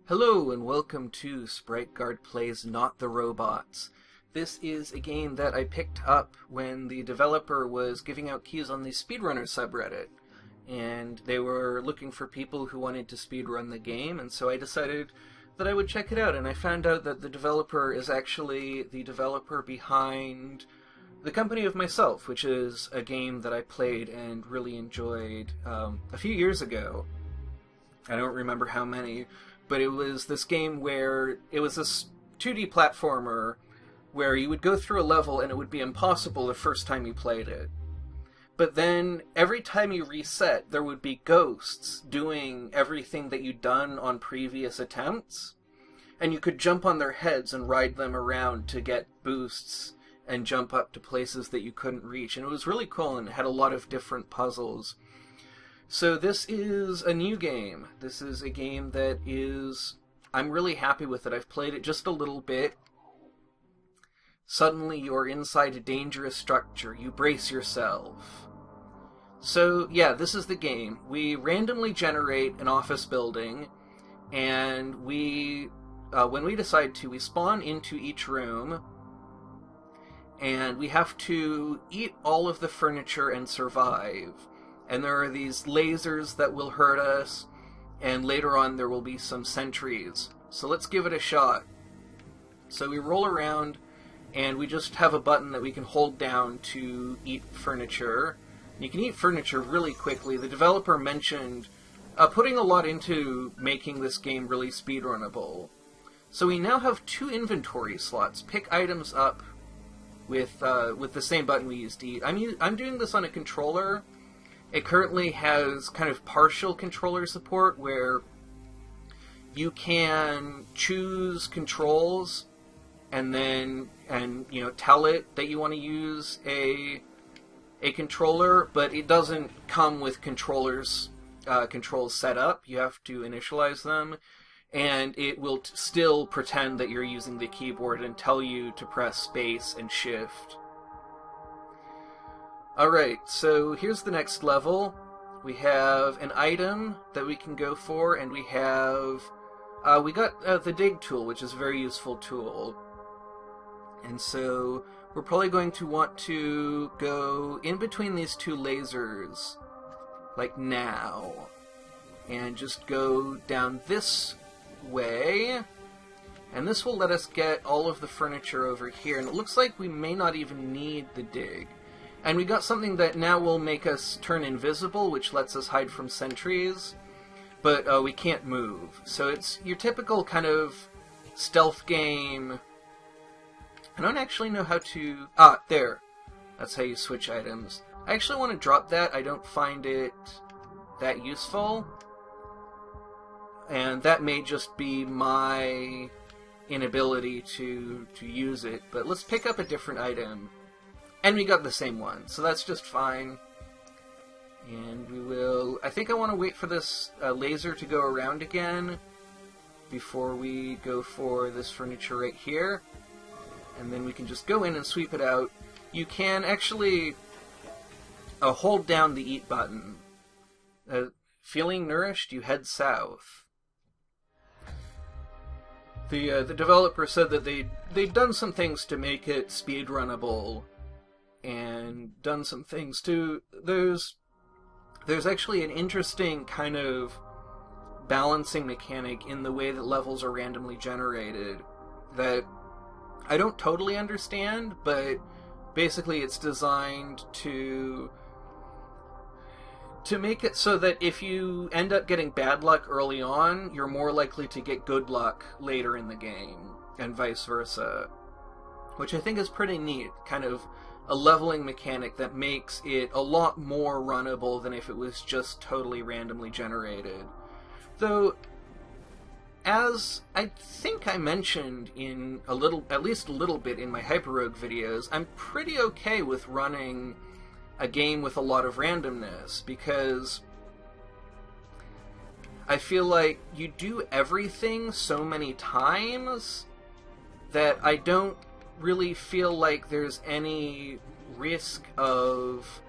Hello and welcome to Sprite Guard Plays Not the Robots. This is a game that I picked up when the developer was giving out keys on the Speedrunner subreddit. And they were looking for people who wanted to speedrun the game, and so I decided that I would check it out. And I found out that the developer is actually the developer behind The Company of Myself, which is a game that I played and really enjoyed a few years ago. I don't remember how many. But it was this game where it was this 2D platformer where you would go through a level and it would be impossible the first time you played it. But then every time you reset, there would be ghosts doing everything that you'd done on previous attempts. And you could jump on their heads and ride them around to get boosts and jump up to places that you couldn't reach. And it was really cool and it had a lot of different puzzles. So this is a new game. This is a game that I'm really happy with it. I've played it just a little bit. Suddenly you're inside a dangerous structure. You brace yourself. So yeah, this is the game. We randomly generate an office building, and when we decide to, we spawn into each room, and we have to eat all of the furniture and survive. And there are these lasers that will hurt us, and later on there will be some sentries. So let's give it a shot. So we roll around, and we just have a button that we can hold down to eat furniture. You can eat furniture really quickly. The developer mentioned putting a lot into making this game really speedrunnable. So we now have 2 inventory slots. Pick items up with the same button we used to eat. I'm doing this on a controller. It currently has kind of partial controller support where you can choose controls and tell it that you want to use a controller, but it doesn't come with controls set up. You have to initialize them, and it will still pretend that you're using the keyboard and tell you to press space and shift. Alright, so here's the next level. We have an item that we can go for, and we got the dig tool, which is a very useful tool. And so we're probably going to want to go in between these 2 lasers, like now, and just go down this way, and this will let us get all of the furniture over here, and it looks like we may not even need the dig. And we got something that now will make us turn invisible, which lets us hide from sentries, but we can't move. So it's your typical kind of stealth game. I don't actually know how to... Ah, there. That's how you switch items. I actually want to drop that. I don't find it that useful. And that may just be my inability to use it. But let's pick up a different item. And we got the same one, so that's just fine. And we will... I think I want to wait for this laser to go around again before we go for this furniture right here. And then we can just go in and sweep it out. You can actually hold down the eat button. Feeling nourished, you head south. The developer said that they'd done some things to make it speedrunnable, and done some things too. There's actually an interesting kind of balancing mechanic in the way that levels are randomly generated that I don't totally understand, but basically it's designed to make it so that if you end up getting bad luck early on, you're more likely to get good luck later in the game, and vice versa. Which I think is pretty neat, kind of a leveling mechanic that makes it a lot more runnable than if it was just totally randomly generated. Though, as I think I mentioned in at least a little bit in my Hyperrogue videos, I'm pretty okay with running a game with a lot of randomness, because I feel like you do everything so many times that I don't really feel like there's any risk of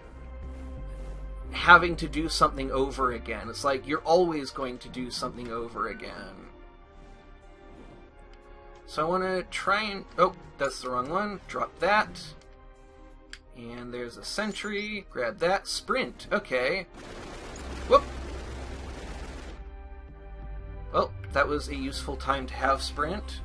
having to do something over again. It's like you're always going to do something over again. So I want to try and... Oh, that's the wrong one. Drop that. And there's a sentry. Grab that. Sprint. Okay. Whoop. Well, that was a useful time to have sprint.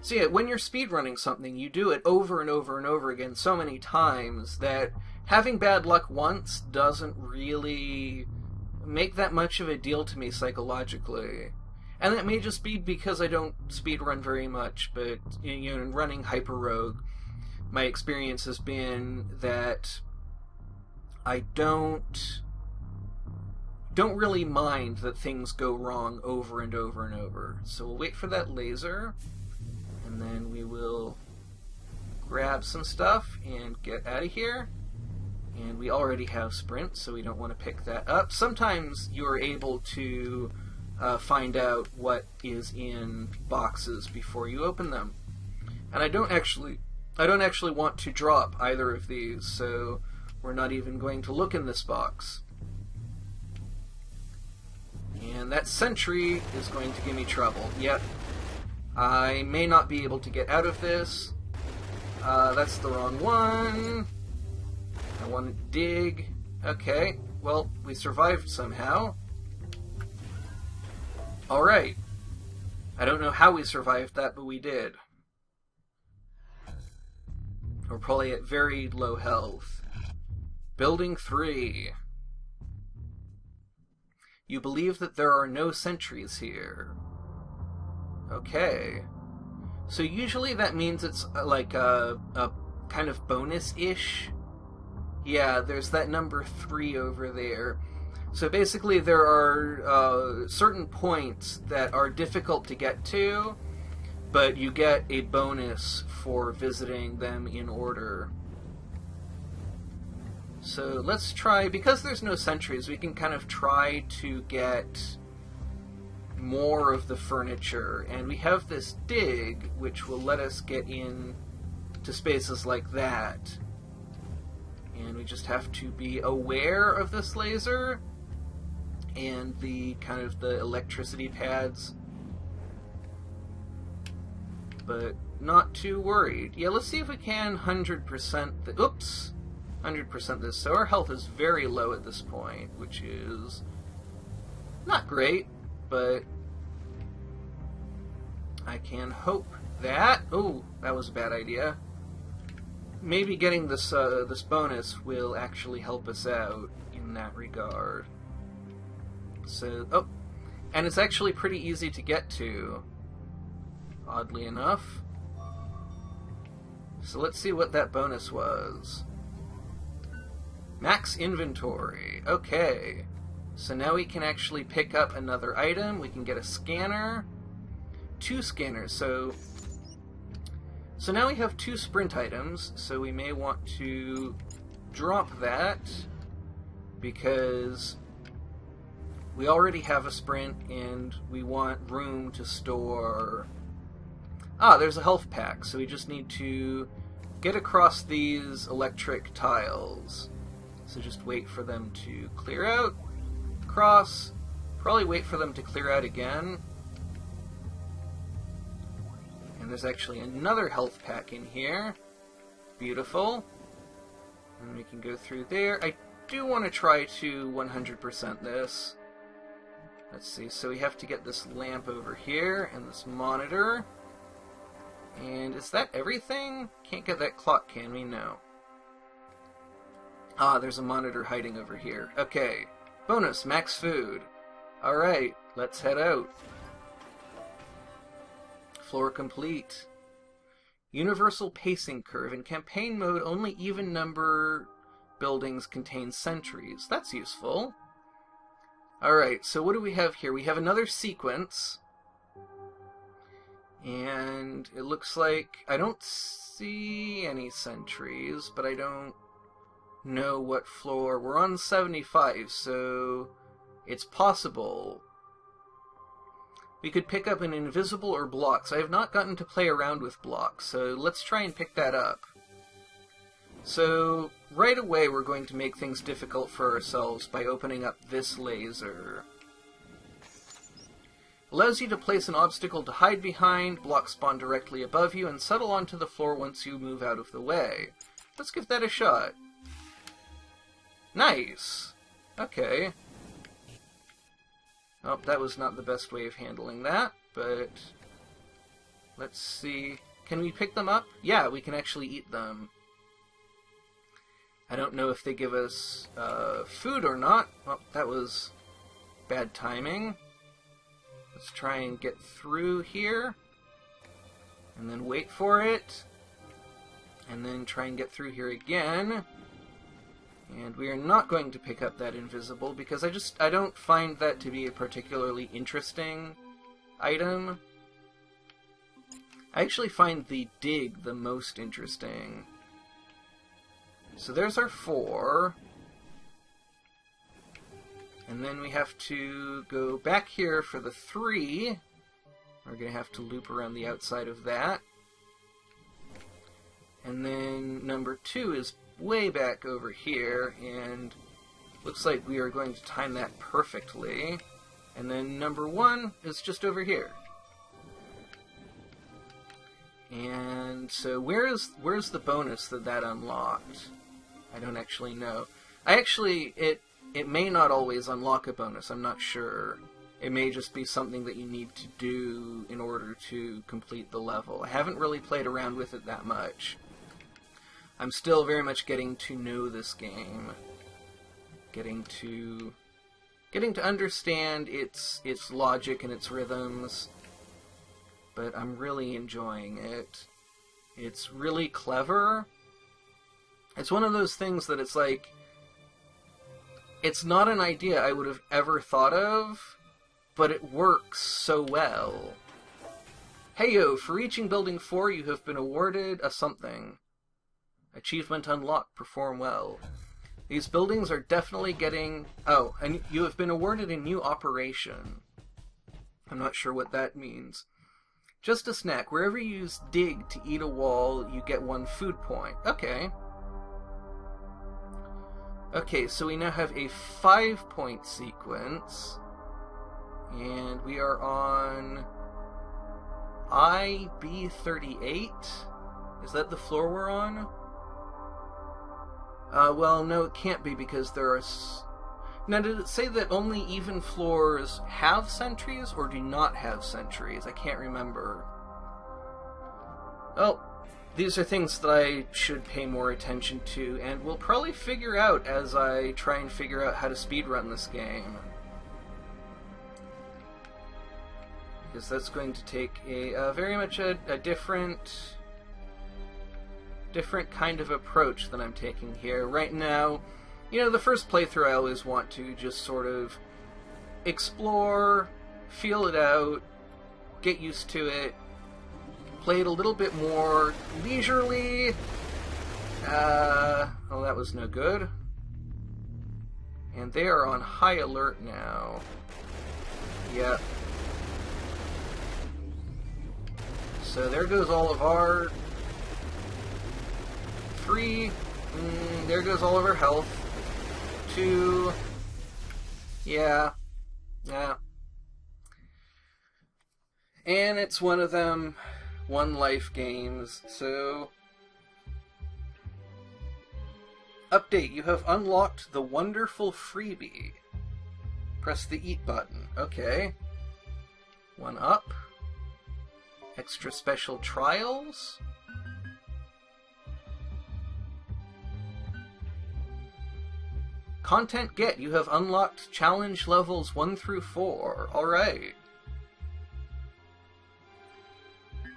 So yeah, when you're speedrunning something, you do it over and over and over again so many times that having bad luck once doesn't really make that much of a deal to me psychologically. And that may just be because I don't speedrun very much, but you know, in running Hyper Rogue, my experience has been that I don't really mind that things go wrong over and over and over. So we'll wait for that laser, and then we will grab some stuff and get out of here. And we already have sprint, so we don't want to pick that up. Sometimes you are able to find out what is in boxes before you open them. And I don't actually want to drop either of these, so we're not even going to look in this box. And that sentry is going to give me trouble. Yep. I may not be able to get out of this. That's the wrong one. I want to dig. Okay. Well, we survived somehow. Alright. I don't know how we survived that, but we did. We're probably at very low health. Building 3. You believe that there are no sentries here. Okay. So usually that means it's like a kind of bonus-ish. Yeah, there's that number 3 over there. So basically there are certain points that are difficult to get to, but you get a bonus for visiting them in order. So let's try, because there's no sentries, we can kind of try to get more of the furniture. And we have this dig, which will let us get in to spaces like that. And we just have to be aware of this laser and the kind of the electricity pads. But not too worried. Yeah, let's see if we can 100% the... Oops! 100% this. So our health is very low at this point, which is not great, but I can hope that... Oh, that was a bad idea. Maybe getting this this bonus will actually help us out in that regard. So, oh, and it's actually pretty easy to get to, oddly enough. So let's see what that bonus was. Max inventory. Okay. So now we can actually pick up another item. We can get a scanner. 2 scanners. So now we have 2 sprint items. So we may want to drop that because we already have a sprint and we want room to store... Ah, there's a health pack. So we just need to get across these electric tiles. So just wait for them to clear out, cross, probably wait for them to clear out again. And there's actually another health pack in here. Beautiful. And we can go through there. I do want to try to 100% this. Let's see, so we have to get this lamp over here and this monitor. And is that everything? Can't get that clock, can we? No. Ah, there's a monitor hiding over here. Okay. Bonus, max food. Alright, let's head out. Floor complete. Universal pacing curve. In campaign mode, only even number buildings contain sentries. That's useful. Alright, so what do we have here? We have another sequence. And it looks like I don't see any sentries, but I don't know what floor. We're on 75, so it's possible we could pick up an invisible or blocks. I have not gotten to play around with blocks, so let's try and pick that up. So right away we're going to make things difficult for ourselves by opening up this laser. Allows you to place an obstacle to hide behind, blocks spawn directly above you, and settle onto the floor once you move out of the way. Let's give that a shot. Nice! Okay. Oh, that was not the best way of handling that, but... let's see... Can we pick them up? Yeah, we can actually eat them. I don't know if they give us food or not. Oh, that was bad timing. Let's try and get through here. And then wait for it. And then try and get through here again. And we are not going to pick up that invisible because I don't find that to be a particularly interesting item. I actually find the dig the most interesting. So there's our 4. And then we have to go back here for the 3. We're going to have to loop around the outside of that. And then number 2 is way back over here, and looks like we are going to time that perfectly. And then number 1 is just over here. And so where's the bonus that unlocked? I don't actually know. It may not always unlock a bonus, I'm not sure. It may just be something that you need to do in order to complete the level. I haven't really played around with it that much. I'm still very much getting to know this game. Getting to understand its logic and its rhythms. But I'm really enjoying it. It's really clever. It's one of those things that it's like... it's not an idea I would have ever thought of, but it works so well. Hey yo, for reaching Building 4 you have been awarded a something. Achievement unlocked, perform well. These buildings are definitely getting... oh, and you have been awarded a new operation. I'm not sure what that means. Just a snack. Wherever you use dig to eat a wall, you get 1 food point. Okay. Okay, so we now have a 5-point sequence. And we are on IB38. Is that the floor we're on? Well, no, it can't be because there are... Now, did it say that only even floors have sentries or do not have sentries? I can't remember. Oh, these are things that I should pay more attention to, and will probably figure out as I try and figure out how to speedrun this game. Because that's going to take a very much a different kind of approach than I'm taking here. Right now, you know, the first playthrough I always want to just sort of explore, feel it out, get used to it, play it a little bit more leisurely. Oh, that was no good. And they are on high alert now. Yep. So there goes all of our... 3. There goes all of our health. 2. Yeah. Yeah. And it's one of them one life games, so... Update, you have unlocked the wonderful freebie. Press the eat button. Okay. 1 up. Extra special trials. Content get, you have unlocked challenge levels 1 through 4. Alright.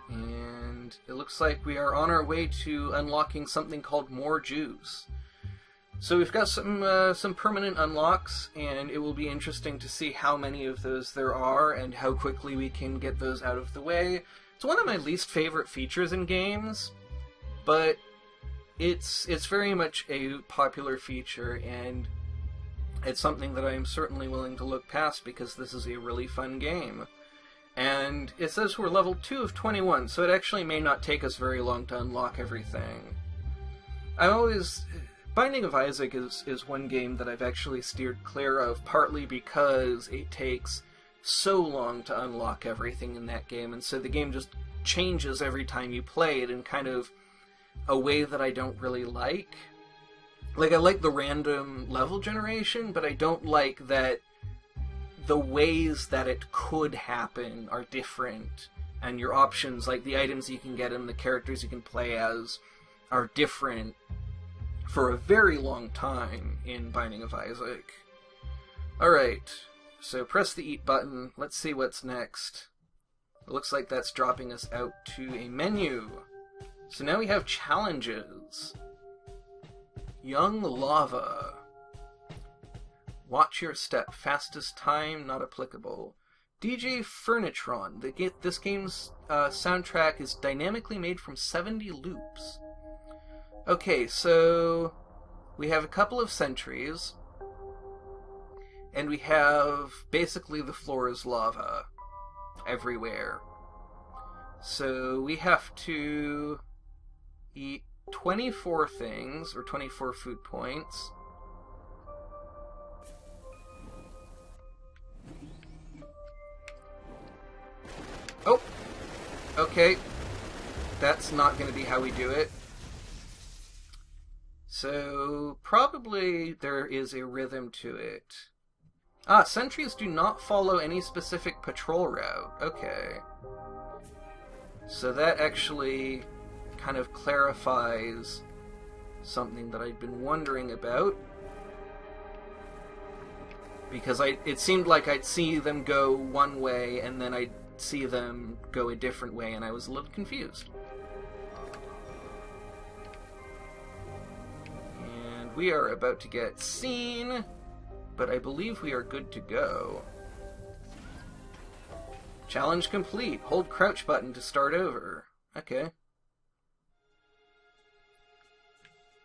And it looks like we are on our way to unlocking something called more juice. So we've got some permanent unlocks, and it will be interesting to see how many of those there are and how quickly we can get those out of the way. It's one of my least favorite features in games, but it's very much a popular feature, and it's something that I am certainly willing to look past because this is a really fun game. And it says we're level 2 of 21, so it actually may not take us very long to unlock everything. Binding of Isaac is one game that I've actually steered clear of, partly because it takes so long to unlock everything in that game, and so the game just changes every time you play it in kind of a way that I don't really like. Like, I like the random level generation, but I don't like that the ways that it could happen are different, and your options, like the items you can get and the characters you can play as, are different for a very long time in Binding of Isaac. Alright, so press the eat button. Let's see what's next. It looks like that's dropping us out to a menu. So now we have challenges. Young Lava. Watch your step. Fastest time, not applicable. DJ Furnitron. This game's soundtrack is dynamically made from 70 loops. Okay, so we have a couple of sentries, and we have basically the floor is lava everywhere. So we have to eat 24 things, or 24 food points. Oh! Okay. That's not going to be how we do it. So, probably there is a rhythm to it. Ah, sentries do not follow any specific patrol route. Okay. So that actually kind of clarifies something that I'd been wondering about. Because it seemed like I'd see them go one way, and then I'd see them go a different way, and I was a little confused. And we are about to get seen, but I believe we are good to go. Challenge complete. Hold crouch button to start over. Okay.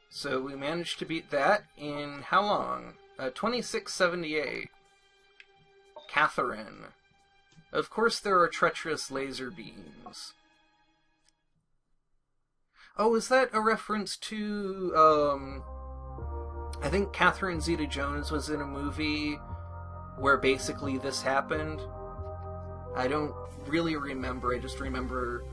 So we managed to beat that in how long? 2678. Catherine. Of course there are treacherous laser beams. Oh, is that a reference to, I think Catherine Zeta-Jones was in a movie where basically this happened. I don't really remember, I just remember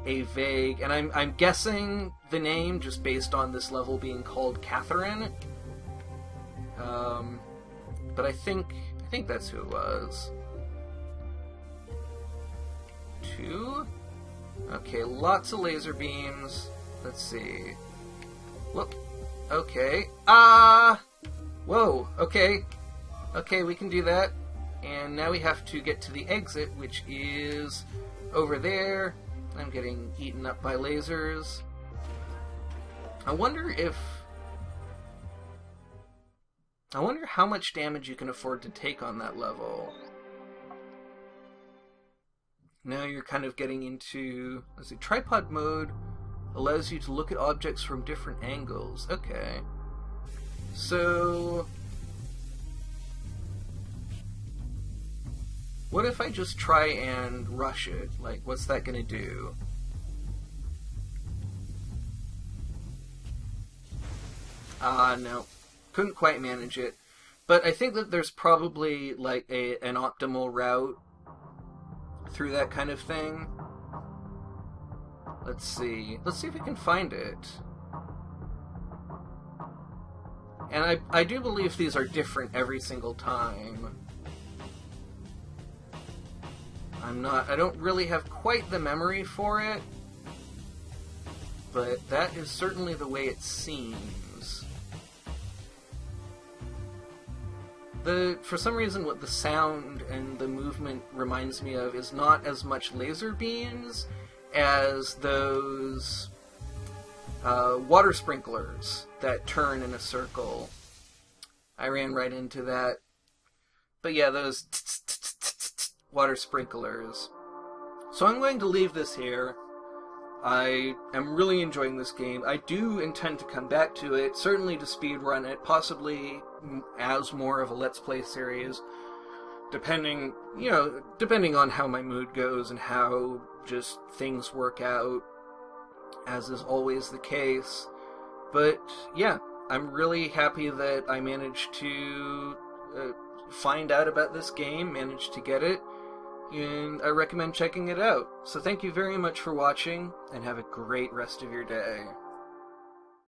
a vague, and I'm guessing the name just based on this level being called Catherine. But I think that's who it was. 2? Okay, lots of laser beams. Let's see. Look. Okay. Whoa, okay. Okay, we can do that. And now we have to get to the exit, which is over there. I'm getting eaten up by lasers. I wonder how much damage you can afford to take on that level. Now you're kind of getting into, let's see, tripod mode allows you to look at objects from different angles. Okay. So, what if I just try and rush it? Like, what's that gonna do? No. Couldn't quite manage it. But I think that there's probably, like, an optimal route through that kind of thing. Let's see. Let's see if we can find it. And I do believe these are different every single time. I don't really have quite the memory for it, but that is certainly the way it seems. For some reason, what the sound and the movement reminds me of is not as much laser beams as those water sprinklers that turn in a circle. I ran right into that. But yeah, those water sprinklers. So I'm going to leave this here. I am really enjoying this game. I do intend to come back to it, certainly to speedrun it, possibly as more of a Let's Play series, depending on how my mood goes and how just things work out, as is always the case. But yeah, I'm really happy that I managed to find out about this game, managed to get it, and I recommend checking it out. So thank you very much for watching, and have a great rest of your day.